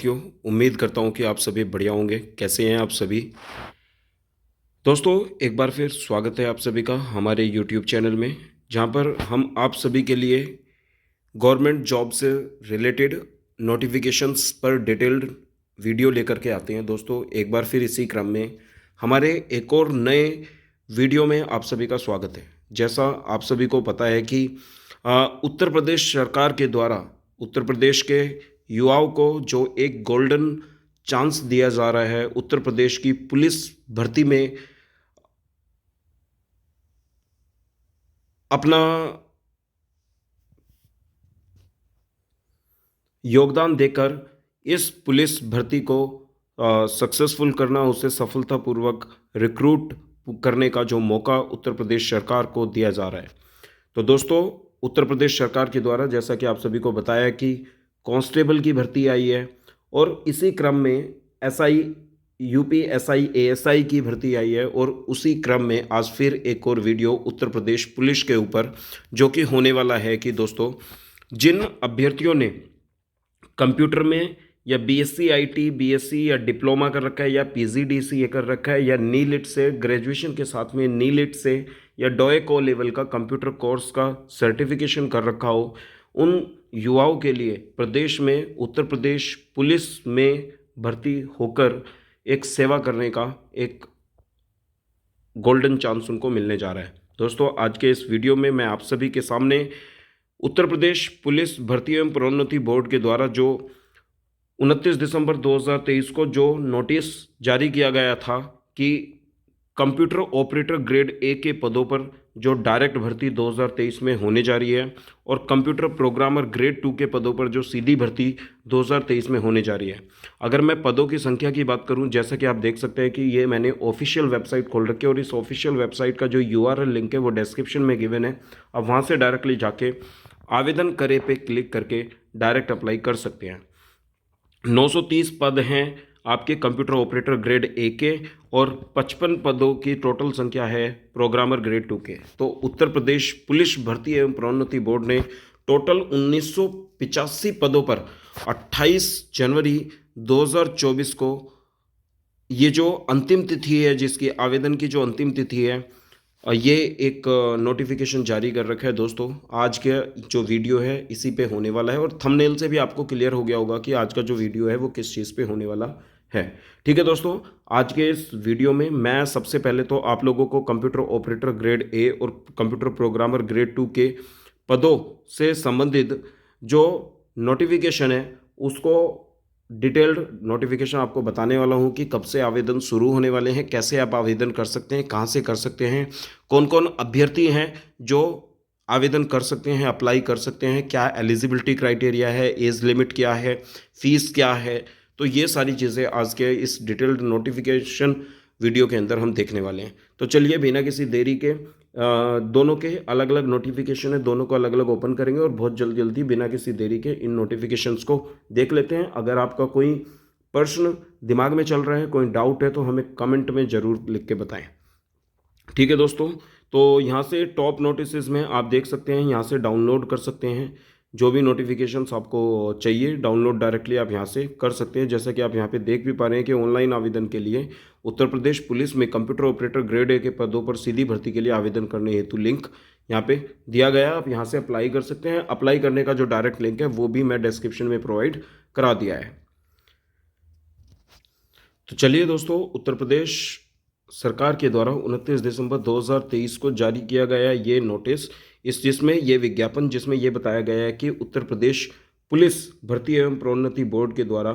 साथियों, उम्मीद करता हूँ कि आप सभी बढ़िया होंगे। कैसे हैं आप सभी? दोस्तों, एक बार फिर स्वागत है आप सभी का हमारे यूट्यूब चैनल में, जहाँ पर हम आप सभी के लिए गवर्नमेंट जॉब से रिलेटेड नोटिफिकेशंस पर डिटेल्ड वीडियो लेकर के आते हैं। दोस्तों, एक बार फिर इसी क्रम में हमारे एक और नए वीडियो में आप सभी का स्वागत है। जैसा आप सभी को पता है कि उत्तर प्रदेश सरकार के द्वारा उत्तर प्रदेश के युवाओं को जो एक गोल्डन चांस दिया जा रहा है उत्तर प्रदेश की पुलिस भर्ती में अपना योगदान देकर इस पुलिस भर्ती को सक्सेसफुल करना, उसे सफलतापूर्वक रिक्रूट करने का जो मौका उत्तर प्रदेश सरकार को दिया जा रहा है। तो दोस्तों, उत्तर प्रदेश सरकार के द्वारा जैसा कि आप सभी को बताया कि कांस्टेबल की भर्ती आई है और इसी क्रम में एसआई, यूपी एसआई, एएसआई की भर्ती आई है और उसी क्रम में आज फिर एक और वीडियो उत्तर प्रदेश पुलिस के ऊपर जो कि होने वाला है कि दोस्तों, जिन अभ्यर्थियों ने कंप्यूटर में या बीएससी आईटी, बीएससी या डिप्लोमा कर रखा है या पीजीडीसीए कर रखा है या नीलिट से ग्रेजुएशन के साथ में नीलिट से या डोएको लेवल का कंप्यूटर कोर्स का सर्टिफिकेशन कर रखा हो, उन युवाओं के लिए प्रदेश में उत्तर प्रदेश पुलिस में भर्ती होकर एक सेवा करने का एक गोल्डन चांस उनको मिलने जा रहा है। दोस्तों, आज के इस वीडियो में मैं आप सभी के सामने उत्तर प्रदेश पुलिस भर्ती एवं प्रोन्नति बोर्ड के द्वारा जो 29 दिसंबर 2023 को जो नोटिस जारी किया गया था कि कंप्यूटर ऑपरेटर ग्रेड ए के पदों पर जो डायरेक्ट भर्ती 2023 में होने जा रही है और कंप्यूटर प्रोग्रामर ग्रेड 2 के पदों पर जो सीधी भर्ती 2023 में होने जा रही है। अगर मैं पदों की संख्या की बात करूं, जैसा कि आप देख सकते हैं कि ये मैंने ऑफिशियल वेबसाइट खोल रखी है और इस ऑफिशियल वेबसाइट का जो यूआरएल लिंक है वो डिस्क्रिप्शन में गिवन है। अब वहाँ से डायरेक्टली जाके आवेदन करें पे क्लिक करके डायरेक्ट अप्लाई कर सकते हैं। 930 पद हैं आपके कंप्यूटर ऑपरेटर ग्रेड ए के और 55 पदों की टोटल संख्या है प्रोग्रामर ग्रेड 2 के। तो उत्तर प्रदेश पुलिस भर्ती एवं प्रोन्नति बोर्ड ने टोटल 1985 पदों पर 28 जनवरी 2024 को ये जो अंतिम तिथि है, जिसकी आवेदन की जो अंतिम तिथि है, ये एक नोटिफिकेशन जारी कर रखा है। दोस्तों, आज के जो वीडियो है इसी पे होने वाला है और थंबनेल से भी आपको क्लियर हो गया होगा कि आज का जो वीडियो है वो किस चीज़ पे होने वाला है। ठीक है दोस्तों, आज के इस वीडियो में मैं सबसे पहले तो आप लोगों को कंप्यूटर ऑपरेटर ग्रेड ए और कंप्यूटर प्रोग्रामर ग्रेड 2 के पदों से संबंधित जो नोटिफिकेशन है उसको डिटेल्ड नोटिफिकेशन आपको बताने वाला हूं कि कब से आवेदन शुरू होने वाले हैं, कैसे आप आवेदन कर सकते हैं, कहां से कर सकते हैं, कौन कौन अभ्यर्थी हैं जो आवेदन कर सकते हैं, अप्लाई कर सकते हैं, क्या एलिजिबिलिटी क्राइटेरिया है, एज लिमिट क्या है, फीस क्या है। तो ये सारी चीज़ें आज के इस डिटेल्ड नोटिफिकेशन वीडियो के अंदर हम देखने वाले हैं। तो चलिए बिना किसी देरी के दोनों के अलग अलग नोटिफिकेशन है, दोनों को अलग अलग ओपन करेंगे और बहुत जल्दी बिना किसी देरी के इन नोटिफिकेशंस को देख लेते हैं। अगर आपका कोई प्रश्न दिमाग में चल रहा है, कोई डाउट है, तो हमें कमेंट में ज़रूर लिख के बताएं। ठीक है दोस्तों, तो यहाँ से टॉप नोटिसेस में आप देख सकते हैं, यहाँ से डाउनलोड कर सकते हैं जो भी नोटिफिकेशंस आपको चाहिए, डाउनलोड डायरेक्टली आप यहाँ से कर सकते हैं। जैसा कि आप यहाँ पे देख भी पा रहे हैं कि ऑनलाइन आवेदन के लिए उत्तर प्रदेश पुलिस में कंप्यूटर ऑपरेटर ग्रेड ए के पदों पर सीधी भर्ती के लिए आवेदन करने हेतु लिंक यहाँ पे दिया गया है। आप यहाँ से अप्लाई कर सकते हैं। अप्लाई करने का जो डायरेक्ट लिंक है वो भी मैं डिस्क्रिप्शन में प्रोवाइड करा दिया है। तो चलिए दोस्तों, उत्तर प्रदेश सरकार के द्वारा 29 दिसंबर 2023 को जारी किया गया ये नोटिस, जिसमें ये विज्ञापन, जिसमें ये बताया गया है कि उत्तर प्रदेश पुलिस भर्ती एवं प्रोन्नति बोर्ड के द्वारा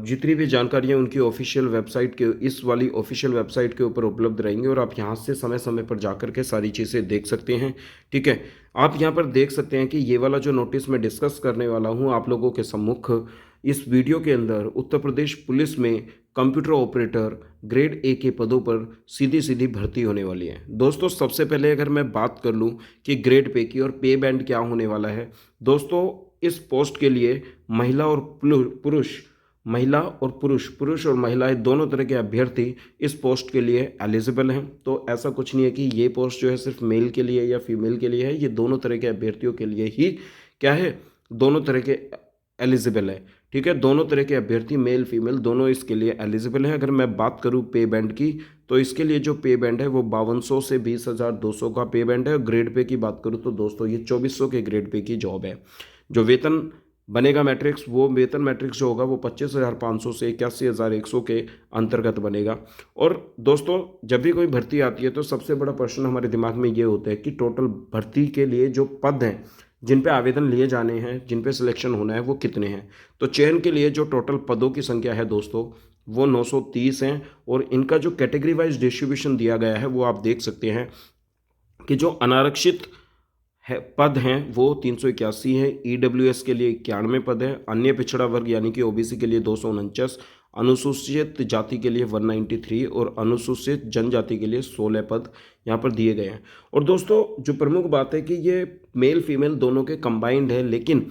जितनी भी जानकारियाँ उनकी ऑफिशियल वेबसाइट के, इस वाली ऑफिशियल वेबसाइट के ऊपर उपलब्ध रहेंगी और आप यहाँ से समय समय पर जाकर के सारी चीज़ें देख सकते हैं। ठीक है, आप यहाँ पर देख सकते हैं कि ये वाला जो नोटिस मैं डिस्कस करने वाला हूँ आप लोगों के सम्मुख इस वीडियो के अंदर, उत्तर प्रदेश पुलिस में कंप्यूटर ऑपरेटर ग्रेड ए के पदों पर सीधी भर्ती होने वाली है। दोस्तों, सबसे पहले अगर मैं बात कर लूँ कि ग्रेड पे की और पे बैंड क्या होने वाला है, दोस्तों इस पोस्ट के लिए महिला और पुरुष और महिलाएं दोनों तरह के अभ्यर्थी इस पोस्ट के लिए एलिजिबल हैं। तो ऐसा कुछ नहीं है कि ये पोस्ट जो है सिर्फ मेल के लिए या फीमेल के लिए है, ये दोनों तरह के अभ्यर्थियों के लिए ही क्या है, दोनों तरह के एलिजिबल है। ठीक है, दोनों तरह के अभ्यर्थी मेल फीमेल दोनों इसके लिए एलिजिबल हैं। अगर मैं बात करूं पे बैंड की, तो इसके लिए जो पे बैंड है वो 5200 से 20,200 का पे बैंड है। ग्रेड पे की बात करूं तो दोस्तों ये 2400 के ग्रेड पे की जॉब है। जो वेतन बनेगा मैट्रिक्स, वो वेतन मैट्रिक्स जो होगा वो 25,500 से 81,100 के अंतर्गत बनेगा। और दोस्तों जब भी कोई भर्ती आती है तो सबसे बड़ा प्रश्न हमारे दिमाग में ये होता है कि टोटल भर्ती के लिए जो पद हैं, जिन पे आवेदन लिए जाने हैं, जिन पे सिलेक्शन होना है, वो कितने हैं। तो चयन के लिए जो टोटल पदों की संख्या है दोस्तों वो 930 हैं। और इनका जो कैटेगरी वाइज डिस्ट्रीब्यूशन दिया गया है वो आप देख सकते हैं कि जो अनारक्षित है पद हैं वो 381 हैं, ईडब्ल्यूएस के लिए 91 पद हैं, अन्य पिछड़ा वर्ग यानी कि ओबीसी के लिए 249, अनुसूचित जाति के लिए 193 और अनुसूचित जनजाति के लिए 16 पद यहाँ पर दिए गए हैं। और दोस्तों जो प्रमुख बात है कि ये मेल फीमेल दोनों के कंबाइंड है, लेकिन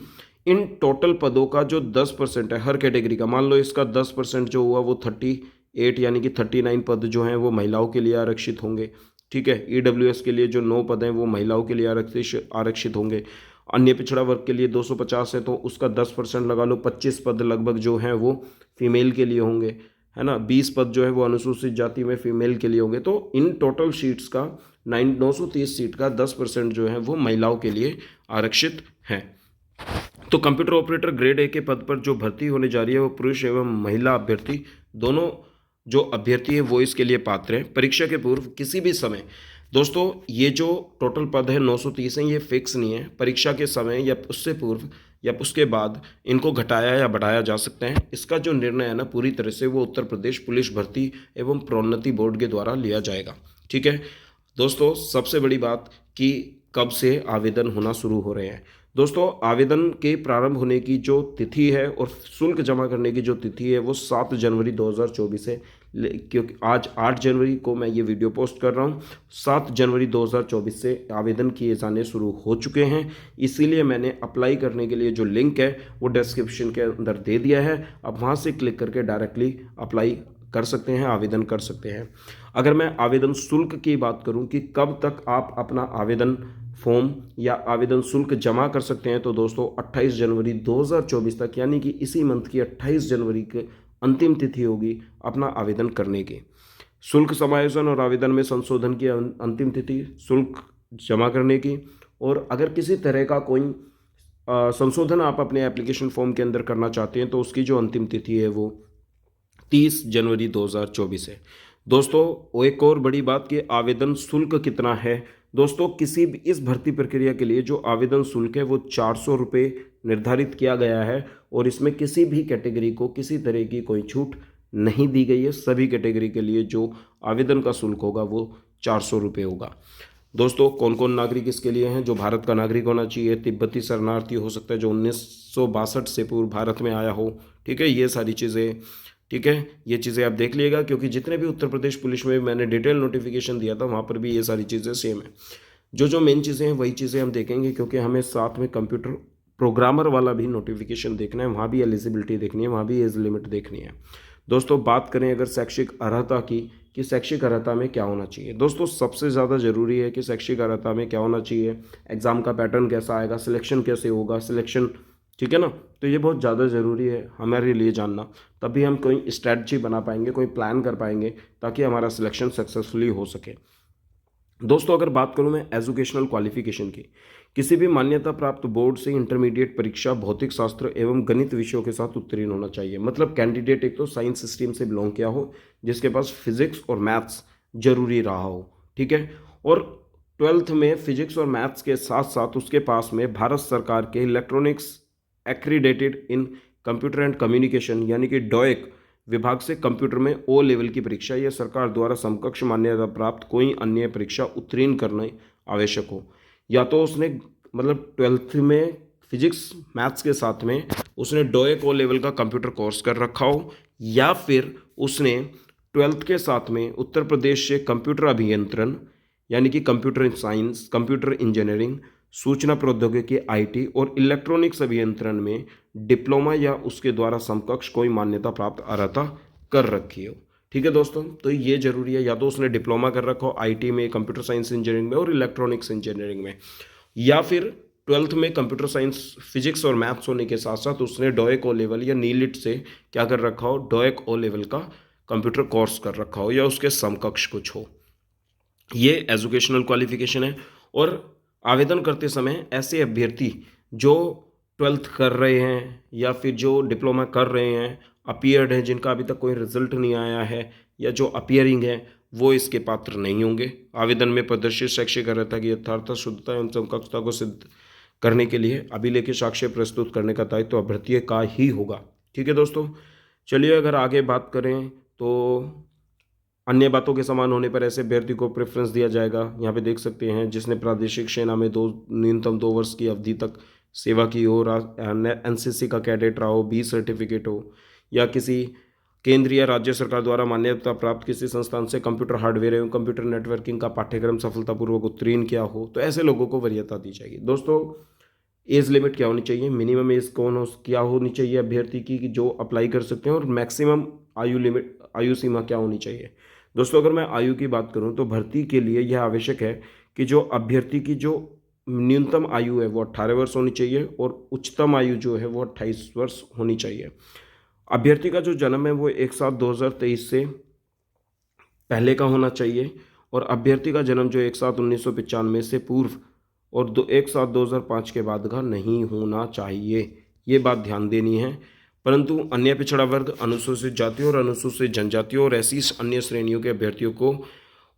इन टोटल पदों का जो 10% है हर कैटेगरी का, मान लो इसका 10% जो हुआ वो 38 यानी कि 39 पद जो हैं वो महिलाओं के लिए आरक्षित होंगे। ठीक है, ईडब्ल्यूएस के लिए जो 9 पद हैं वो महिलाओं के लिए आरक्षित होंगे। अन्य पिछड़ा वर्ग के लिए 250 है तो उसका 10% लगा लो, 25 पद लगभग जो हैं वो फीमेल के लिए होंगे, है ना। 20 पद जो है वो अनुसूचित जाति में फीमेल के लिए होंगे। तो इन टोटल सीट्स का 930 सीट का 10% जो है वो महिलाओं के लिए आरक्षित है। तो कंप्यूटर ऑपरेटर ग्रेड ए के पद पर जो भर्ती होने जा रही है वो पुरुष एवं महिला अभ्यर्थी दोनों जो अभ्यर्थी है वो इसके लिए पात्र हैं। परीक्षा के पूर्व किसी भी समय दोस्तों ये जो टोटल पद है 930 हैं, ये फिक्स नहीं है। परीक्षा के समय या उससे पूर्व या उसके बाद इनको घटाया या बढ़ाया जा सकता है। इसका जो निर्णय है ना पूरी तरह से वो उत्तर प्रदेश पुलिस भर्ती एवं प्रोन्नति बोर्ड के द्वारा लिया जाएगा। ठीक है दोस्तों, सबसे बड़ी बात कि कब से आवेदन होना शुरू हो रहे हैं। दोस्तों आवेदन के प्रारंभ होने की जो तिथि है और शुल्क जमा करने की जो तिथि है वो 7 जनवरी 2024 है। क्योंकि आज 8 जनवरी को मैं ये वीडियो पोस्ट कर रहा हूँ, 7 जनवरी 2024 से आवेदन किए जाने शुरू हो चुके हैं। इसीलिए मैंने अप्लाई करने के लिए जो लिंक है वो डिस्क्रिप्शन के अंदर दे दिया है। आप वहाँ से क्लिक करके डायरेक्टली अप्लाई कर सकते हैं, आवेदन कर सकते हैं। अगर मैं आवेदन शुल्क की बात करूं कि कब तक आप अपना आवेदन फॉर्म या आवेदन शुल्क जमा कर सकते हैं, तो दोस्तों 28 जनवरी 2024 तक यानी कि इसी मंथ की 28 जनवरी के अंतिम तिथि होगी अपना आवेदन करने की। शुल्क समायोजन और आवेदन में संशोधन की अंतिम तिथि, शुल्क जमा करने की। और अगर किसी तरह का कोई संशोधन आप अपने एप्लीकेशन फॉर्म के अंदर करना चाहते हैं तो उसकी जो अंतिम तिथि है वो 30 जनवरी 2024 है। दोस्तों एक और बड़ी बात कि आवेदन शुल्क कितना है। दोस्तों किसी भी इस भर्ती प्रक्रिया के लिए जो आवेदन शुल्क है वो 400 रुपये निर्धारित किया गया है और इसमें किसी भी कैटेगरी को किसी तरह की कोई छूट नहीं दी गई है। सभी कैटेगरी के लिए जो आवेदन का शुल्क होगा वो 400 रुपये होगा। दोस्तों कौन कौन नागरिक इसके लिए हैं, जो भारत का नागरिक होना चाहिए, तिब्बती शरणार्थी हो सकता है जो 1962 से पूर्व भारत में आया हो। ठीक है, ये सारी चीज़ें, ठीक है, ये चीज़ें आप देख लीजिएगा क्योंकि जितने भी उत्तर प्रदेश पुलिस में मैंने डिटेल नोटिफिकेशन दिया था वहाँ पर भी ये सारी चीज़ें सेम है। जो मेन चीज़ें हैं वही चीज़ें हम देखेंगे क्योंकि हमें साथ में कंप्यूटर प्रोग्रामर वाला भी नोटिफिकेशन देखना है, वहाँ भी एलिजिबिलिटी देखनी है, वहाँ भी एज लिमिट देखनी है। दोस्तों बात करें अगर शैक्षिक अर्हता की कि शैक्षिक अर्हता में क्या होना चाहिए। दोस्तों सबसे ज़्यादा ज़रूरी है कि शैक्षिक अर्हता में क्या होना चाहिए, एग्ज़ाम का पैटर्न कैसा आएगा, सिलेक्शन कैसे होगा, सिलेक्शन, ठीक है ना। तो ये बहुत ज़्यादा ज़रूरी है हमारे लिए जानना, तभी हम कोई स्ट्रैटेजी बना पाएंगे, कोई प्लान कर पाएंगे ताकि हमारा सिलेक्शन सक्सेसफुली हो सके। दोस्तों अगर बात करूं मैं एजुकेशनल क्वालिफिकेशन की, किसी भी मान्यता प्राप्त बोर्ड से इंटरमीडिएट परीक्षा भौतिक शास्त्र एवं गणित विषयों के साथ उत्तीर्ण होना चाहिए। मतलब कैंडिडेट एक तो साइंस स्ट्रीम से बिलोंग किया हो, जिसके पास फिजिक्स और मैथ्स जरूरी रहा हो। ठीक है, और 12th में फिजिक्स और मैथ्स के साथ साथ उसके पास में भारत सरकार के electronics accredited in computer and communication यानी कि डॉएक विभाग से कंप्यूटर में ओ लेवल की परीक्षा या सरकार द्वारा समकक्ष मान्यता प्राप्त कोई अन्य परीक्षा उत्तीर्ण करना आवश्यक हो। या तो उसने मतलब 12th में फिजिक्स मैथ्स के साथ में उसने डॉएक ओ लेवल का कंप्यूटर कोर्स कर रखा हो, या फिर उसने 12th के साथ में उत्तर प्रदेश से कंप्यूटर अभियंत्रण यानी कि कंप्यूटर साइंस, कंप्यूटर इंजीनियरिंग, सूचना प्रौद्योगिकी आईटी और इलेक्ट्रॉनिक्स अभियंत्रण में डिप्लोमा या उसके द्वारा समकक्ष कोई मान्यता प्राप्त अर्हता कर रखी हो। ठीक है दोस्तों, तो ये जरूरी है, या तो उसने डिप्लोमा कर रखा हो आईटी में, कंप्यूटर साइंस इंजीनियरिंग में और इलेक्ट्रॉनिक्स इंजीनियरिंग में, या फिर ट्वेल्थ में कंप्यूटर साइंस फिजिक्स और मैथ्स होने के साथ साथ उसने डोएक ओ लेवल या नीलिट से क्या कर रखा हो, डोएक ओ लेवल का कंप्यूटर कोर्स कर रखा हो या उसके समकक्ष कुछ हो। ये एजुकेशनल क्वालिफिकेशन है। और आवेदन करते समय ऐसे अभ्यर्थी जो ट्वेल्थ कर रहे हैं या फिर जो डिप्लोमा कर रहे हैं, अपीयर्ड हैं, जिनका अभी तक कोई रिजल्ट नहीं आया है, या जो अपीयरिंग है, वो इसके पात्र नहीं होंगे। आवेदन में प्रदर्शित शैक्षिक अर्हता की यथार्थ शुद्धता एवं समकक्षता को सिद्ध करने के लिए अभिलेखित साक्ष्य प्रस्तुत करने का दायित्व अभ्यर्थी का ही होगा। ठीक है दोस्तों, चलिए अगर आगे बात करें तो अन्य बातों के समान होने पर ऐसे अभ्यर्थी को प्रेफरेंस दिया जाएगा। यहाँ पे देख सकते हैं, जिसने प्रादेशिक सेना में न्यूनतम 2 वर्ष की अवधि तक सेवा की हो, एनसीसी का कैडेट रहा हो, 20 सर्टिफिकेट हो, या किसी केंद्रीय या राज्य सरकार द्वारा मान्यता प्राप्त किसी संस्थान से कंप्यूटर हार्डवेयर एवं कंप्यूटर नेटवर्किंग का पाठ्यक्रम सफलतापूर्वक उत्तीर्ण किया हो, तो ऐसे लोगों को वरीयता दी जाएगी। दोस्तों, एज लिमिट क्या होनी चाहिए, मिनिमम एज क्या होनी चाहिए अभ्यर्थी की कि जो अप्लाई कर सकते हैं, और मैक्सिमम आयु सीमा क्या होनी चाहिए। दोस्तों, अगर मैं आयु की बात करूं तो भर्ती के लिए यह आवश्यक है कि जो अभ्यर्थी की जो न्यूनतम आयु है वो 18 वर्ष होनी चाहिए और उच्चतम आयु जो है वो 28 वर्ष होनी चाहिए। अभ्यर्थी का जो जन्म है वो 1/7/2023 से पहले का होना चाहिए, और अभ्यर्थी का जन्म जो 1/7/1995 से पूर्व और 1/7/2005 के बाद का नहीं होना चाहिए। ये बात ध्यान देनी है। परंतु अन्य पिछड़ा वर्ग, अनुसूचित जातियों और अनुसूचित जनजातियों और ऐसी अन्य श्रेणियों के अभ्यर्थियों को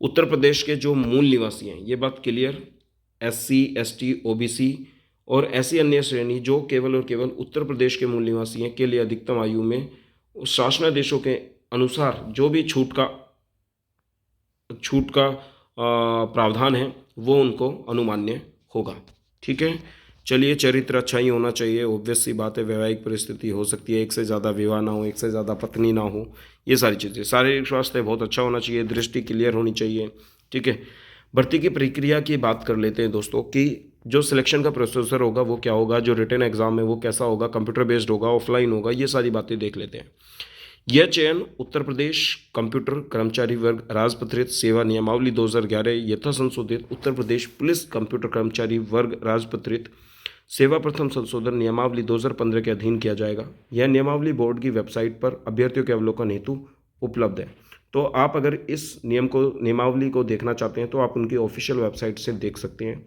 उत्तर प्रदेश के जो मूल निवासी हैं, ये बात क्लियर, SC ST OBC और ऐसी अन्य श्रेणी जो केवल और केवल उत्तर प्रदेश के मूल निवासी हैं के लिए अधिकतम आयु में शासनादेशों के अनुसार जो भी छूट का प्रावधान है वो उनको अनुमान्य होगा। ठीक है, चलिए, चरित्र अच्छा ही होना चाहिए, ऑब्वियस सी बात है। वैवाहिक परिस्थिति हो सकती है, एक से ज़्यादा विवाह ना हो, एक से ज़्यादा पत्नी ना हो, ये सारी चीज़ें। शारीरिक स्वास्थ्य बहुत अच्छा होना चाहिए, दृष्टि क्लियर होनी चाहिए। ठीक है, भर्ती की प्रक्रिया की बात कर लेते हैं दोस्तों कि जो सिलेक्शन का प्रोसेसर होगा वो क्या होगा, जो रिटन एग्जाम है वो कैसा होगा, कंप्यूटर बेस्ड होगा, ऑफलाइन होगा, ये सारी बातें देख लेते हैं। यह चयन उत्तर प्रदेश कंप्यूटर कर्मचारी वर्ग राजपत्रित सेवा नियमावली 2011 यथा संशोधित उत्तर प्रदेश पुलिस कंप्यूटर कर्मचारी वर्ग राजपत्रित सेवा प्रथम संशोधन नियमावली 2015 के अधीन किया जाएगा। यह नियमावली बोर्ड की वेबसाइट पर अभ्यर्थियों के अवलोकन हेतु उपलब्ध है। तो आप अगर इस नियमावली को देखना चाहते हैं तो आप उनकी ऑफिशियल वेबसाइट से देख सकते हैं।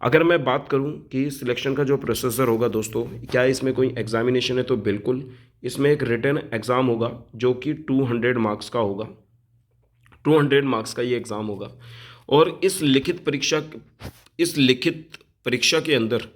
अगर मैं बात करूं कि सिलेक्शन का जो प्रोसेसर होगा दोस्तों, क्या इसमें कोई एग्जामिनेशन है, तो बिल्कुल इसमें एक रिटन एग्ज़ाम होगा जो कि 200 मार्क्स का होगा। 200 मार्क्स का ये एग्ज़ाम होगा। और इस लिखित परीक्षा के अंदर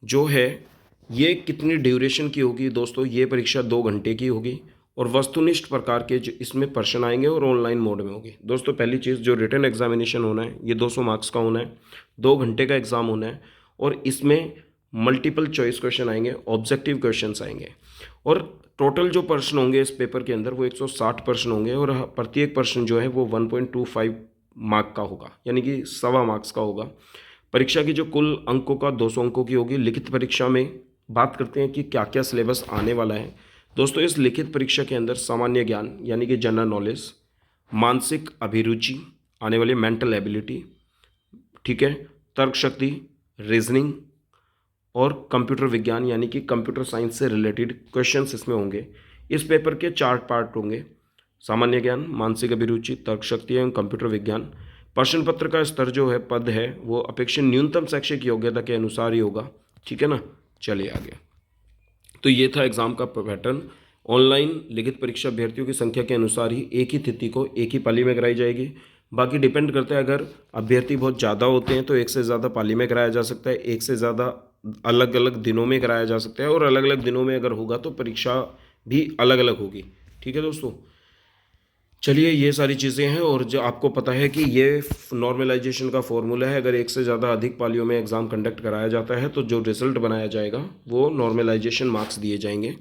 जो है ये कितनी ड्यूरेशन की होगी दोस्तों, ये परीक्षा 2 घंटे की होगी और वस्तुनिष्ठ प्रकार के जो इसमें प्रश्न आएंगे और ऑनलाइन मोड में होगी। दोस्तों, पहली चीज़, जो रिटन एग्जामिनेशन होना है ये 200 मार्क्स का होना है, 2 घंटे का एग्ज़ाम होना है, और इसमें मल्टीपल चॉइस क्वेश्चन आएंगे, ऑब्जेक्टिव क्वेश्चंस आएंगे, और टोटल जो प्रश्न होंगे इस पेपर के अंदर वो 160 प्रश्न होंगे, और प्रत्येक प्रश्न जो है वो 1.25 मार्क का होगा, यानी कि 1.25 मार्क्स का होगा। परीक्षा की जो कुल अंकों का 200 अंकों की होगी। लिखित परीक्षा में बात करते हैं कि क्या क्या सिलेबस आने वाला है दोस्तों। इस लिखित परीक्षा के अंदर सामान्य ज्ञान यानी कि जनरल नॉलेज, मानसिक अभिरुचि आने वाली मेंटल एबिलिटी, ठीक है, तर्क शक्ति, रीजनिंग और कंप्यूटर विज्ञान यानी कि कंप्यूटर साइंस से रिलेटेड क्वेश्चंस इसमें होंगे। इस पेपर के 4 पार्ट होंगे, सामान्य ज्ञान, मानसिक अभिरुचि, तर्क शक्ति एवं कंप्यूटर विज्ञान। प्रश्न पत्र का स्तर जो है, पद है, वो अपेक्षित न्यूनतम शैक्षिक योग्यता के अनुसार ही होगा। ठीक है ना, चलिए आगे। तो ये था एग्जाम का पैटर्न। ऑनलाइन लिखित परीक्षा अभ्यर्थियों की संख्या के अनुसार ही एक ही तिथि को एक ही पाली में कराई जाएगी। बाकी डिपेंड करता है, अगर अभ्यर्थी बहुत ज़्यादा होते हैं तो एक से ज़्यादा पाली में कराया जा सकता है, एक से ज़्यादा अलग अलग दिनों में कराया जा सकता है, और अलग अलग दिनों में अगर होगा तो परीक्षा भी अलग अलग होगी। ठीक है दोस्तों, चलिए, ये सारी चीज़ें हैं। और जो आपको पता है कि ये नॉर्मलाइजेशन का फॉर्मूला है, अगर एक से ज़्यादा अधिक पालियों में एग्ज़ाम कंडक्ट कराया जाता है तो जो रिजल्ट बनाया जाएगा वो नॉर्मलाइजेशन मार्क्स दिए जाएंगे,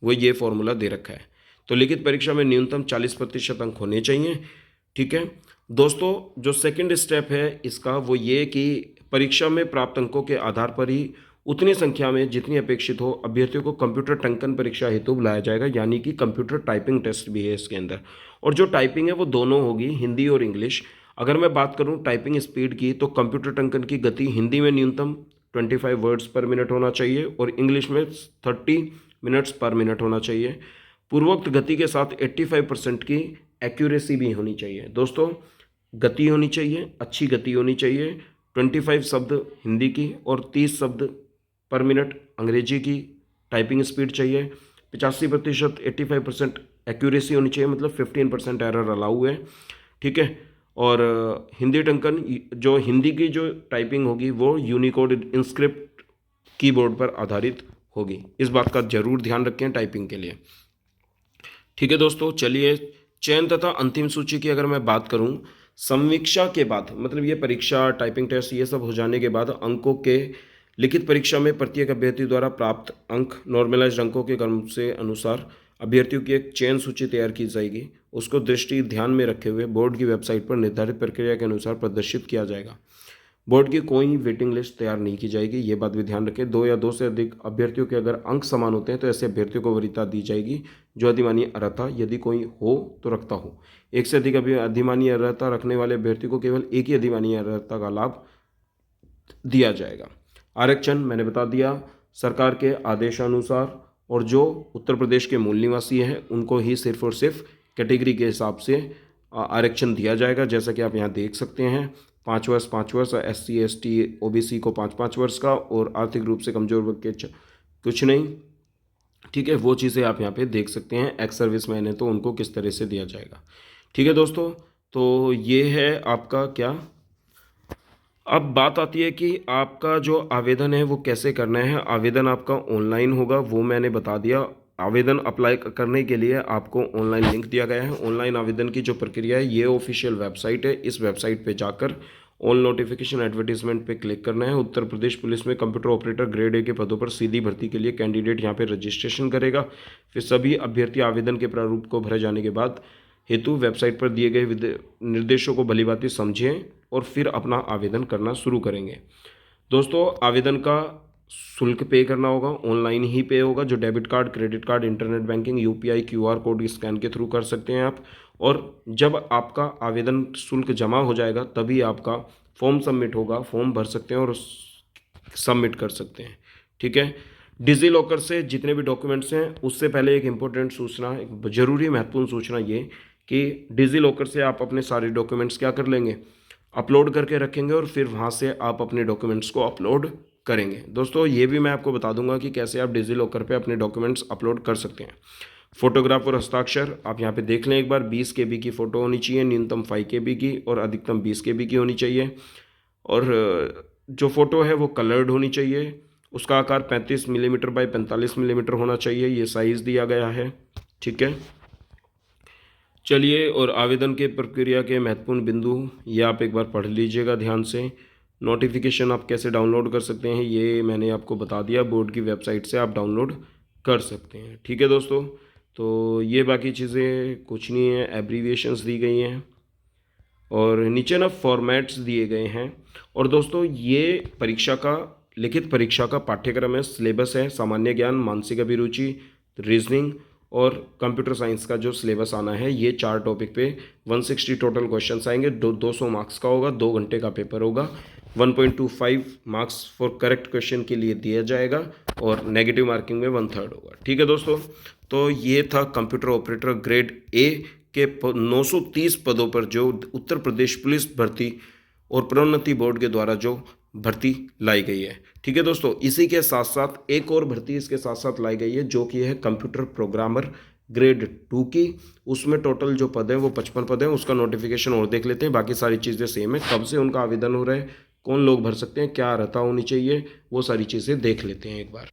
वो ये फॉर्मूला दे रखा है। तो लिखित परीक्षा में न्यूनतम 40% अंक होने चाहिए। ठीक है दोस्तों, जो सेकंड स्टेप है इसका वो ये कि परीक्षा में प्राप्त अंकों के आधार पर ही उतनी संख्या में जितनी अपेक्षित हो अभ्यर्थियों को कंप्यूटर टंकन परीक्षा हेतु बुलाया जाएगा, यानी कि कंप्यूटर टाइपिंग टेस्ट भी है इसके अंदर। और जो टाइपिंग है वो दोनों होगी, हिंदी और इंग्लिश। अगर मैं बात करूं टाइपिंग स्पीड की तो कंप्यूटर टंकन की गति हिंदी में न्यूनतम 25 वर्ड्स पर मिनट होना चाहिए और इंग्लिश में 30 मिनट्स पर मिनट होना चाहिए। पूर्वोक्त गति के साथ 85% की एक्यूरेसी भी होनी चाहिए। दोस्तों, गति होनी चाहिए, अच्छी गति होनी चाहिए। 25 शब्द हिंदी की और 30 शब्द पर मिनट अंग्रेजी की टाइपिंग स्पीड चाहिए। 85%, 85% एक्यूरेसी होनी चाहिए, मतलब 15% एरर अलाउ है। ठीक है। और हिंदी टंकन, जो हिंदी की जो टाइपिंग होगी वो यूनिकोड इंस्क्रिप्ट कीबोर्ड पर आधारित होगी। इस बात का जरूर ध्यान रखें टाइपिंग के लिए। ठीक है दोस्तों, चलिए चयन तथा अंतिम सूची की अगर मैं बात करूं, समीक्षा के बाद, मतलब ये परीक्षा, टाइपिंग टेस्ट, ये सब हो जाने के बाद अंकों के लिखित परीक्षा में प्रत्येक अभ्यर्थी द्वारा प्राप्त अंक नॉर्मलाइज्ड अंकों के क्रम से अनुसार अभ्यर्थियों की एक चयन सूची तैयार की जाएगी। उसको दृष्टि ध्यान में रखे हुए बोर्ड की वेबसाइट पर निर्धारित प्रक्रिया के अनुसार प्रदर्शित किया जाएगा। बोर्ड की कोई वेटिंग लिस्ट तैयार नहीं की जाएगी, ये बात भी ध्यान रखें। 2 या 2 से अधिक अभ्यर्थियों के अगर अंक समान होते हैं तो ऐसे अभ्यर्थियों को वरीयता दी जाएगी जो अधिमानी अर्हता यदि कोई हो तो रखता हो। 1 से अधिक अधिमानी अर्हता रखने वाले अभ्यर्थी को केवल एक ही अधिमानी अर्हता का लाभ दिया जाएगा। आरक्षण मैंने बता दिया, सरकार के आदेशानुसार, और जो उत्तर प्रदेश के मूल निवासी हैं उनको ही सिर्फ और सिर्फ कैटेगरी के हिसाब से आरक्षण दिया जाएगा। जैसा कि आप यहाँ देख सकते हैं, 5 वर्ष 5 वर्ष, SC ST OBC को 5-5 वर्ष का, और आर्थिक रूप से कमजोर वर्ग के कुछ नहीं। ठीक है, वो चीज़ें आप यहाँ पे देख सकते हैं। एक्स सर्विस मैन है तो उनको किस तरह से दिया जाएगा। ठीक है दोस्तों, तो ये है आपका क्या। अब बात आती है कि आपका जो आवेदन है वो कैसे करना है। आवेदन आपका ऑनलाइन होगा, वो मैंने बता दिया। आवेदन अप्लाई करने के लिए आपको ऑनलाइन लिंक दिया गया है। ऑनलाइन आवेदन की जो प्रक्रिया है, ये ऑफिशियल वेबसाइट है। इस वेबसाइट पे जाकर ऑल नोटिफिकेशन एडवर्टीजमेंट पे क्लिक करना है। उत्तर प्रदेश पुलिस में कंप्यूटर ऑपरेटर ग्रेड A के पदों पर सीधी भर्ती के लिए कैंडिडेट यहाँ पे रजिस्ट्रेशन करेगा। फिर सभी अभ्यर्थी आवेदन के प्रारूप को भरे जाने के बाद हेतु वेबसाइट पर दिए गए निर्देशों को भलीभांति समझें और फिर अपना आवेदन करना शुरू करेंगे। दोस्तों, आवेदन का शुल्क पे करना होगा, ऑनलाइन ही पे होगा। जो debit card, credit card, internet banking, UPI QR code scan के थ्रू कर सकते हैं आप। और जब आपका आवेदन शुल्क जमा हो जाएगा तभी आपका फॉर्म सबमिट होगा। फॉर्म भर सकते हैं और सबमिट कर सकते हैं। ठीक है। डिजी लॉकर से जितने भी डॉक्यूमेंट्स हैं, उससे पहले एक इम्पोर्टेंट सूचना, एक जरूरी महत्वपूर्ण सूचना ये कि डिजी लॉकर से आप अपने सारे डॉक्यूमेंट्स क्या कर लेंगे, अपलोड करके रखेंगे, और फिर वहाँ से आप अपने डॉक्यूमेंट्स को अपलोड करेंगे। दोस्तों, ये भी मैं आपको बता दूंगा कि कैसे आप डिजी लॉकर पे अपने डॉक्यूमेंट्स अपलोड कर सकते हैं। फोटोग्राफ और हस्ताक्षर आप यहाँ पे देख लें एक बार। 20 KB की फ़ोटो होनी चाहिए, न्यूनतम 5 KB की और अधिकतम 20 KB की होनी चाहिए। और जो फ़ोटो है वो कलर्ड होनी चाहिए। उसका आकार 35 मिलीमीटर बाई 45 मिलीमीटर होना चाहिए, ये साइज़ दिया गया है। ठीक है। चलिए, और आवेदन के प्रक्रिया के महत्वपूर्ण बिंदु ये आप एक बार पढ़ लीजिएगा ध्यान से। नोटिफिकेशन आप कैसे डाउनलोड कर सकते हैं ये मैंने आपको बता दिया, बोर्ड की वेबसाइट से आप डाउनलोड कर सकते हैं। ठीक है दोस्तों, तो ये बाकी चीज़ें कुछ नहीं है, एब्रीविएशंस दी गई हैं और नीचे ना फॉर्मेट्स दिए गए हैं। और दोस्तों, ये परीक्षा का, लिखित परीक्षा का पाठ्यक्रम है, सिलेबस है। सामान्य ज्ञान, मानसिक अभिरुचि, रीजनिंग और कंप्यूटर साइंस का जो सिलेबस आना है, ये 4 टॉपिक पे 160 टोटल क्वेश्चंस आएंगे। 200 मार्क्स का होगा, 2 घंटे का पेपर होगा। 1.25 मार्क्स फॉर करेक्ट क्वेश्चन के लिए दिया जाएगा और नेगेटिव मार्किंग में 1/3 होगा। ठीक है दोस्तों, तो ये था कंप्यूटर ऑपरेटर ग्रेड A के 930 पदों पर जो उत्तर प्रदेश पुलिस भर्ती और प्रोन्नति बोर्ड के द्वारा जो भर्ती लाई गई है। ठीक है दोस्तों, इसी के साथ साथ एक और भर्ती इसके साथ साथ लाई गई है जो कि है कंप्यूटर प्रोग्रामर ग्रेड 2 की। उसमें टोटल जो पद है वो 55 पद है। उसका नोटिफिकेशन और देख लेते हैं। बाकी सारी चीज़ें सेम है, कब से उनका आवेदन हो रहा है, कौन लोग भर सकते हैं, क्या अर्हता होनी चाहिए, वो सारी चीज़ें देख लेते हैं एक बार।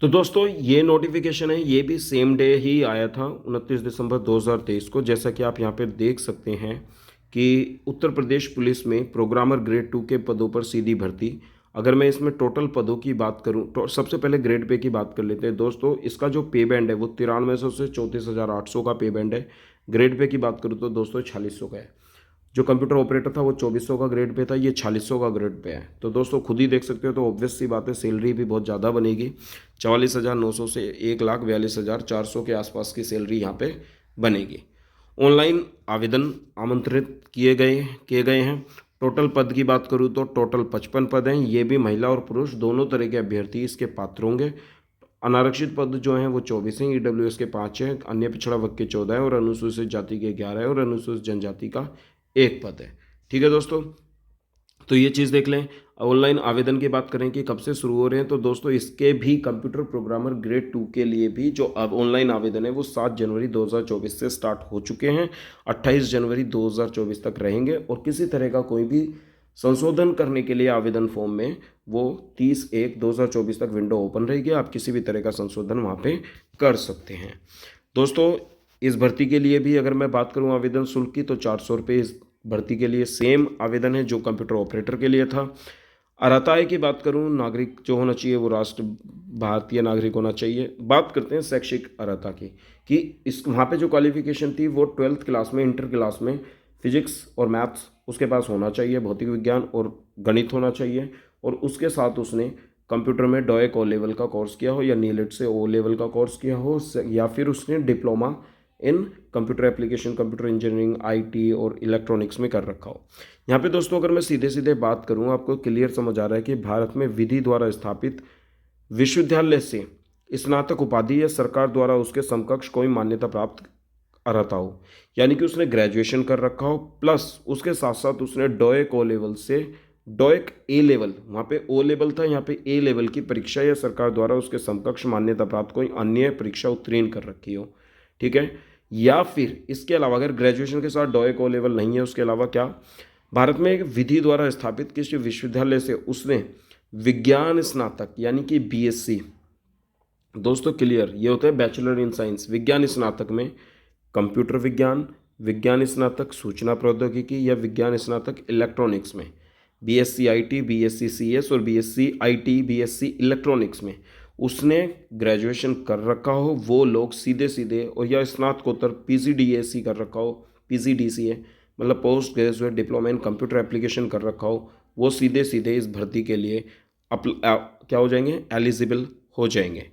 तो दोस्तों, ये नोटिफिकेशन है, ये भी सेम डे ही आया था, 29 दिसंबर 2023 को। जैसा कि आप यहाँ पे देख सकते हैं कि उत्तर प्रदेश पुलिस में प्रोग्रामर ग्रेड 2 के पदों पर सीधी भर्ती। अगर मैं इसमें टोटल पदों की बात करूं तो सबसे पहले ग्रेड पे की बात कर लेते हैं। दोस्तों, इसका जो पे बैंड है वो 9300 से 34,800 का पे बैंड है। ग्रेड पे की बात करूं तो दोस्तों 4600 का है। जो कंप्यूटर ऑपरेटर था वो 2400 का ग्रेड पे था, ये 4600 का ग्रेड पे है। तो दोस्तों खुद ही देख सकते हो, तो ऑब्वियस सी बात है सैलरी भी बहुत ज़्यादा बनेगी। 44,900 से 1,42,400 के आसपास की सैलरी यहाँ पे बनेगी। ऑनलाइन आवेदन आमंत्रित किए गए हैं। टोटल पद की बात करूँ तो टोटल 55 पद हैं। ये भी महिला और पुरुष दोनों तरह के अभ्यर्थी इसके पात्र होंगे। अनारक्षित पद जो हैं वो 24 हैं, ईडब्ल्यूएस के 5 हैं, अन्य पिछड़ा वर्ग के 14 हैं और अनुसूचित जाति के 11 हैं और अनुसूचित जनजाति का 1 पद है। ठीक है दोस्तों, तो ये चीज़ देख लें। ऑनलाइन आवेदन की बात करें कि कब से शुरू हो रहे हैं, तो दोस्तों इसके भी कंप्यूटर प्रोग्रामर ग्रेड 2 के लिए भी जो अब ऑनलाइन आवेदन है वो 7 जनवरी 2024 से स्टार्ट हो चुके हैं, 28 जनवरी 2024 तक रहेंगे। और किसी तरह का कोई भी संशोधन करने के लिए आवेदन फॉर्म में वो 30/1/2024 तक विंडो ओपन रहेगी। आप किसी भी तरह का संशोधन वहाँ पे कर सकते हैं। दोस्तों इस भर्ती के लिए भी अगर मैं बात करूँ आवेदन शुल्क की, तो 400 रुपये इस भर्ती के लिए सेम आवेदन है जो कंप्यूटर ऑपरेटर के लिए था। अर्हता की बात करूं, नागरिक जो होना चाहिए वो राष्ट्र भारतीय नागरिक होना चाहिए। बात करते हैं शैक्षिक अर्हता की, कि इस वहाँ पे जो क्वालिफिकेशन थी वो 12th क्लास में, इंटर क्लास में फिजिक्स और मैथ्स उसके पास होना चाहिए, भौतिक विज्ञान और गणित होना चाहिए, और उसके साथ उसने कंप्यूटर में डोएक ओ लेवल का कोर्स किया हो या नीलेट से ओ लेवल का कोर्स किया हो, या फिर उसने diploma in computer application, computer engineering, IT और इलेक्ट्रॉनिक्स में कर रखा हो। यहाँ पे दोस्तों अगर मैं सीधे सीधे बात करूँ, आपको क्लियर समझ आ रहा है कि भारत में विधि द्वारा स्थापित विश्वविद्यालय से स्नातक उपाधि या सरकार द्वारा उसके समकक्ष कोई मान्यता प्राप्त अर्हता हो, यानी कि उसने ग्रेजुएशन कर रखा हो प्लस उसके साथ साथ उसने डोएक ओ लेवल से डोएक ए लेवल, वहाँ पे ओ लेवल था, यहाँ पे ए लेवल की परीक्षा या सरकार द्वारा उसके समकक्ष मान्यता प्राप्त कोई अन्य परीक्षा उत्तीर्ण कर रखी हो। ठीक है, या फिर इसके अलावा अगर ग्रेजुएशन के साथ डोएक ओ लेवल नहीं है, उसके अलावा क्या भारत में एक विधि द्वारा स्थापित किसी विश्वविद्यालय से उसने विज्ञान स्नातक यानी कि बीएससी, दोस्तों क्लियर, ये होता है बैचलर इन साइंस। विज्ञान स्नातक में कंप्यूटर विज्ञान, विज्ञान स्नातक सूचना प्रौद्योगिकी या विज्ञान स्नातक इलेक्ट्रॉनिक्स में, बीएससी आईटी, बीएससी सीएस और बीएससी आईटी, बीएससी इलेक्ट्रॉनिक्स में उसने ग्रेजुएशन कर रखा हो, वो लोग सीधे सीधे, और या स्नातकोत्तर पीजीडीएससी कर रखा हो, पीजीडीसीए मतलब post graduate diploma in computer application कर रखा हो, वो सीधे सीधे इस भर्ती के लिए क्या हो जाएंगे, एलिजिबल हो जाएंगे।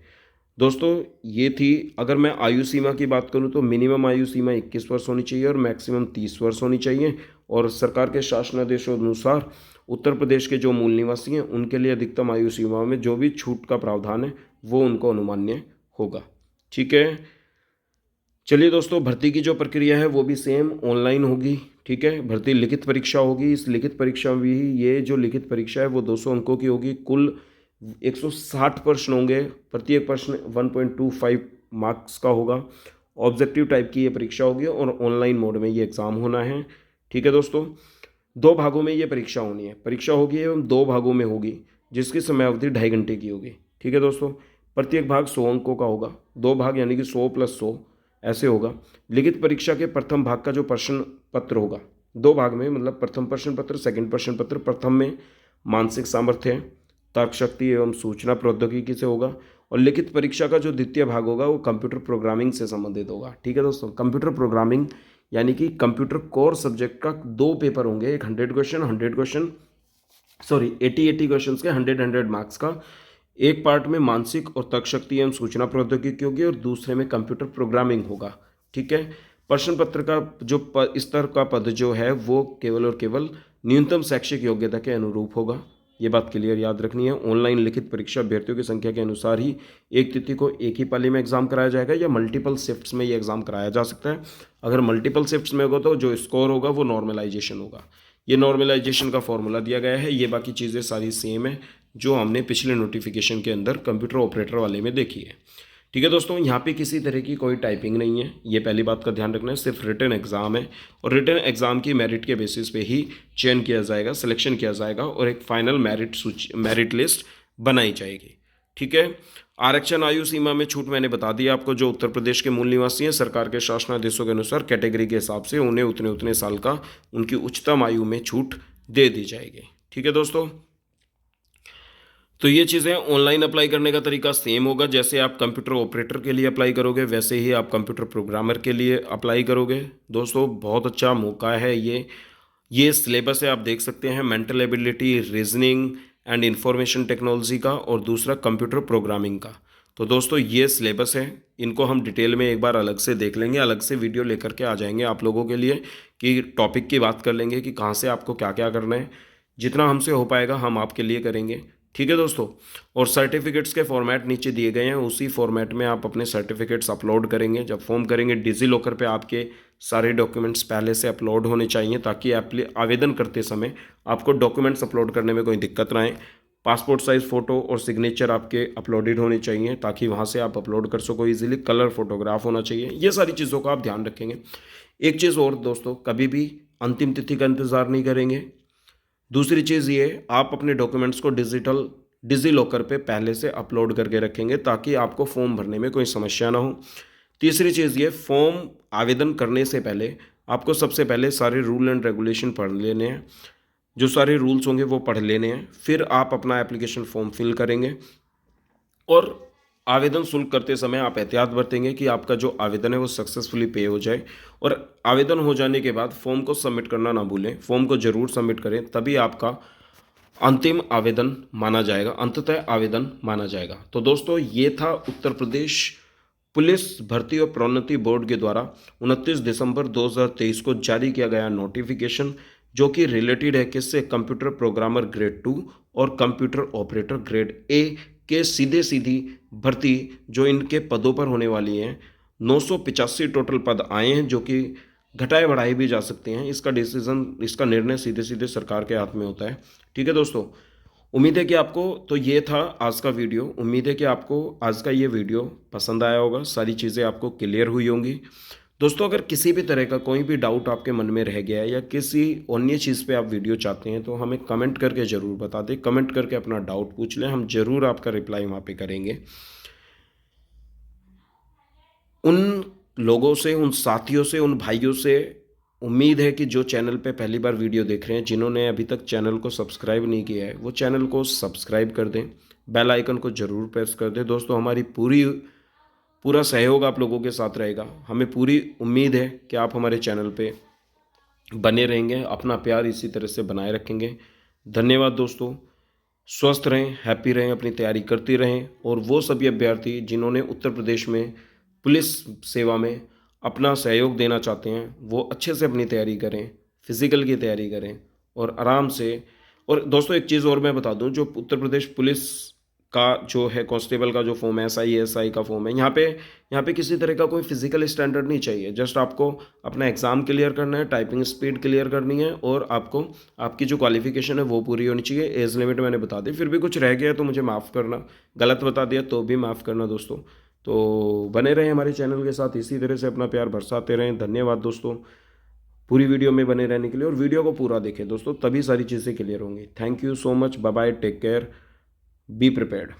दोस्तों ये थी, अगर मैं आयु सीमा की बात करूं तो मिनिमम आयु सीमा 21 वर्ष होनी चाहिए और मैक्सिमम 30 वर्ष होनी चाहिए। और सरकार के शासनादेशों अनुसार उत्तर प्रदेश के जो मूल निवासी हैं उनके लिए अधिकतम आयु सीमा में जो भी छूट का प्रावधान है वो उनको अनुमान्य होगा। ठीक है, चलिए दोस्तों, भर्ती की जो प्रक्रिया है वो भी सेम ऑनलाइन होगी। ठीक है, भर्ती लिखित परीक्षा होगी। इस लिखित परीक्षा में भी, ये जो लिखित परीक्षा है वो 200 अंकों की होगी। कुल 160 प्रश्न होंगे, प्रत्येक प्रश्न 1.25 मार्क्स का होगा। ऑब्जेक्टिव टाइप की ये परीक्षा होगी और ऑनलाइन मोड में ये एग्ज़ाम होना है। ठीक है दोस्तों, 2 भागों में ये परीक्षा होनी है। परीक्षा होगी एवं 2 भागों में होगी, जिसकी समय अवधि 2.5 घंटे की होगी। ठीक है दोस्तों, प्रत्येक भाग 100 अंकों का होगा। 2 भाग यानी कि 100 + 100 ऐसे होगा। लिखित परीक्षा के प्रथम भाग का जो प्रश्न पत्र होगा, 2 भाग में, मतलब प्रथम प्रश्न पत्र, सेकंड प्रश्न पत्र। प्रथम में मानसिक सामर्थ्य है, तर्क शक्ति एवं सूचना प्रौद्योगिकी से होगा, और लिखित परीक्षा का जो द्वितीय भाग होगा वो कंप्यूटर प्रोग्रामिंग से संबंधित होगा। ठीक है दोस्तों, कंप्यूटर प्रोग्रामिंग यानी कि कंप्यूटर कोर सब्जेक्ट का 2 पेपर होंगे, एक 80 क्वेश्चन के 100 मार्क्स का। एक पार्ट में मानसिक और तर्क शक्ति एवं सूचना प्रौद्योगिकी होगी और दूसरे में कंप्यूटर प्रोग्रामिंग होगा। ठीक है, प्रश्न पत्र का जो स्तर का पद जो है वो केवल और केवल न्यूनतम शैक्षिक योग्यता के अनुरूप होगा। ये बात क्लियर याद रखनी है। ऑनलाइन लिखित परीक्षा अभ्यर्थियों की संख्या के अनुसार ही एक तिथि को एक ही पाली में एग्जाम कराया जाएगा या मल्टीपल शिफ्ट्स में ये एग्जाम कराया जा सकता है। अगर मल्टीपल शिफ्ट्स में होगा तो जो स्कोर होगा वो नॉर्मलाइजेशन होगा। ये नॉर्मलाइजेशन का फॉर्मूला दिया गया है। ये बाकी चीज़ें सारी सेम है जो हमने पिछले नोटिफिकेशन के अंदर कंप्यूटर ऑपरेटर वाले में देखी है। ठीक है दोस्तों, यहाँ पे किसी तरह की कोई टाइपिंग नहीं है, ये पहली बात का ध्यान रखना है। सिर्फ रिटन एग्जाम है और रिटन एग्जाम की मेरिट के बेसिस पे ही चयन किया जाएगा, सिलेक्शन किया जाएगा और एक फाइनल मेरिट लिस्ट बनाई जाएगी। ठीक है, आरक्षण आयु सीमा में छूट मैंने बता दिया आपको। जो उत्तर प्रदेश के मूल निवासी हैं, सरकार के शासनादेशों के अनुसार कैटेगरी के हिसाब से उन्हें उतने साल का उनकी उच्चतम आयु में छूट दे दी जाएगी। ठीक है दोस्तों, तो ये चीज़ें ऑनलाइन अप्लाई करने का तरीका सेम होगा। जैसे आप कंप्यूटर ऑपरेटर के लिए अप्लाई करोगे वैसे ही आप कंप्यूटर प्रोग्रामर के लिए अप्लाई करोगे। दोस्तों बहुत अच्छा मौका है ये सिलेबस है, आप देख सकते हैं, mental ability, reasoning and information technology का और दूसरा कंप्यूटर प्रोग्रामिंग का। तो दोस्तों ये सिलेबस है, इनको हम डिटेल में एक बार अलग से देख लेंगे, अलग से वीडियो लेकर के आ जाएंगे आप लोगों के लिए कि टॉपिक की बात कर लेंगे कि कहाँ से आपको क्या क्या करना है। जितना हमसे हो पाएगा हम आपके लिए करेंगे, ठीक है दोस्तों। और सर्टिफिकेट्स के फॉर्मेट नीचे दिए गए हैं, उसी फॉर्मेट में आप अपने सर्टिफिकेट्स अपलोड करेंगे। जब फॉर्म करेंगे डिजी लॉकर पे आपके सारे डॉक्यूमेंट्स पहले से अपलोड होने चाहिए, ताकि आवेदन करते समय आपको डॉक्यूमेंट्स अपलोड करने में कोई दिक्कत ना आए। पासपोर्ट साइज़ फ़ोटो और सिग्नेचर आपके अपलोडेड होने चाहिए, ताकि वहाँ से आप अपलोड कर सको इजीली। कलर फोटोग्राफ होना चाहिए, ये सारी चीज़ों का आप ध्यान रखेंगे। एक चीज़ और दोस्तों, कभी भी अंतिम तिथि का इंतज़ार नहीं करेंगे। दूसरी चीज़ ये, आप अपने डॉक्यूमेंट्स को डिजी लॉकर पे पहले से अपलोड करके रखेंगे, ताकि आपको फॉर्म भरने में कोई समस्या ना हो। तीसरी चीज़ ये, फॉर्म आवेदन करने से पहले आपको सबसे पहले सारे रूल एंड रेगुलेशन पढ़ लेने हैं। जो सारे रूल्स होंगे वो पढ़ लेने हैं, फिर आप अपना एप्लीकेशन फॉर्म फिल करेंगे। और आवेदन शुल्क करते समय आप एहतियात बरतेंगे कि आपका जो आवेदन है वो सक्सेसफुली पे हो जाए। और आवेदन हो जाने के बाद फॉर्म को सबमिट करना ना भूलें, फॉर्म को ज़रूर सबमिट करें, तभी आपका अंतिम आवेदन माना जाएगा, अंततः आवेदन माना जाएगा। तो दोस्तों ये था उत्तर प्रदेश पुलिस भर्ती और प्रोन्नति बोर्ड के द्वारा 29 दिसंबर 2023 को जारी किया गया नोटिफिकेशन, जो कि रिलेटेड है किससे, कंप्यूटर प्रोग्रामर ग्रेड 2 और कंप्यूटर ऑपरेटर ग्रेड ए के सीधे सीधी भर्ती जो इनके पदों पर होने वाली हैं। 985 टोटल पद आए हैं, जो कि घटाए बढ़ाए भी जा सकते हैं। इसका डिसीजन, इसका निर्णय सीधे सीधे सरकार के हाथ में होता है, ठीक है दोस्तों। उम्मीद है कि आपको, तो ये था आज का वीडियो। उम्मीद है कि आपको आज का ये वीडियो पसंद आया होगा, सारी चीज़ें आपको क्लियर हुई होंगी। दोस्तों अगर किसी भी तरह का कोई भी डाउट आपके मन में रह गया है या किसी अन्य चीज़ पे आप वीडियो चाहते हैं, तो हमें कमेंट करके ज़रूर बता दें। कमेंट करके अपना डाउट पूछ लें, हम ज़रूर आपका रिप्लाई वहाँ पे करेंगे। उन लोगों से, उन साथियों से, उन भाइयों से उम्मीद है कि जो चैनल पे पहली बार वीडियो देख रहे हैं, जिन्होंने अभी तक चैनल को सब्सक्राइब नहीं किया है, वो चैनल को सब्सक्राइब कर दें, बेल आइकन को ज़रूर प्रेस कर दें। दोस्तों हमारी पूरा सहयोग आप लोगों के साथ रहेगा। हमें पूरी उम्मीद है कि आप हमारे चैनल पे बने रहेंगे, अपना प्यार इसी तरह से बनाए रखेंगे। धन्यवाद दोस्तों। स्वस्थ रहें, हैप्पी रहें, अपनी तैयारी करते रहें। और वो सभी अभ्यर्थी जिन्होंने उत्तर प्रदेश में पुलिस सेवा में अपना सहयोग देना चाहते हैं, वो अच्छे से अपनी तैयारी करें, फिज़िकल की तैयारी करें और आराम से। और दोस्तों एक चीज़ और मैं बता दूं, जो उत्तर प्रदेश पुलिस का जो है कांस्टेबल का जो फॉर्म है, SI का फॉर्म है, यहाँ पे किसी तरह का कोई फिजिकल स्टैंडर्ड नहीं चाहिए। जस्ट आपको अपना एग्ज़ाम क्लियर करना है, टाइपिंग स्पीड क्लियर करनी है, और आपको आपकी जो क्वालिफिकेशन है वो पूरी होनी चाहिए। एज लिमिट मैंने बता दी, फिर भी कुछ रह गया तो मुझे माफ़ करना, गलत बता दिया तो भी माफ़ करना दोस्तों। तो बने रहें हमारे चैनल के साथ, इसी तरह से अपना प्यार बरसाते रहें। धन्यवाद दोस्तों पूरी वीडियो में बने रहने के लिए, और वीडियो को पूरा देखें दोस्तों, तभी सारी चीज़ें क्लियर होंगी। Thank you so much, bye bye, take care, be prepared.